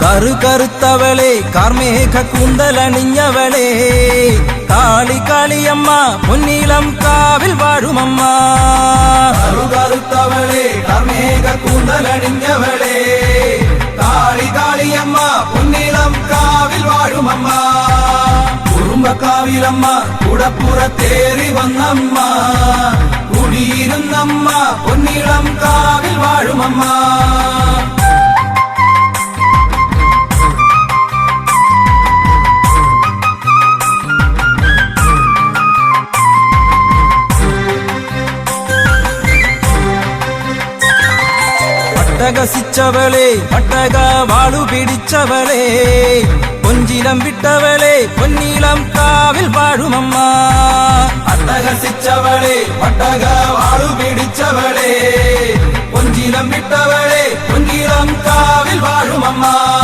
കറുകറുത്തവളെ കാർമേഘ കൂന്തലണിഞ്ഞവളെ കാളി കാളിയമ്മ പൊന്നീളം കാവിൽ വാഴുമമ്മ. കറുകറുത്തവളെ കാർമേഘ കൂന്തലണിഞ്ഞവളെ കാളി കാളിയമ്മ പൊന്നീളം കാവിൽ വാഴുമമ്മ. കുറുമ്പക്കാവിലമ്മ കുടപ്പുറത്തേറി വന്നമ്മ കുടിയിരുന്നമ്മ പൊന്നീളം കാവിൽ വാഴുമമ്മ. പട്ടകസിച്ചവളെ പട്ടക വാളു പിടിച്ചവളെ പൊഞ്ചിലം വിട്ടവളെ പൊന്നീളം കാവിൽ വാഴുമമ്മ. അട്ടഹസിച്ചവളെ പട്ടക വാളു പിടിച്ചവളെ പൊഞ്ചിലം വിട്ടവളെ പൊന്നീളം കാവിൽ വാഴുമമ്മ.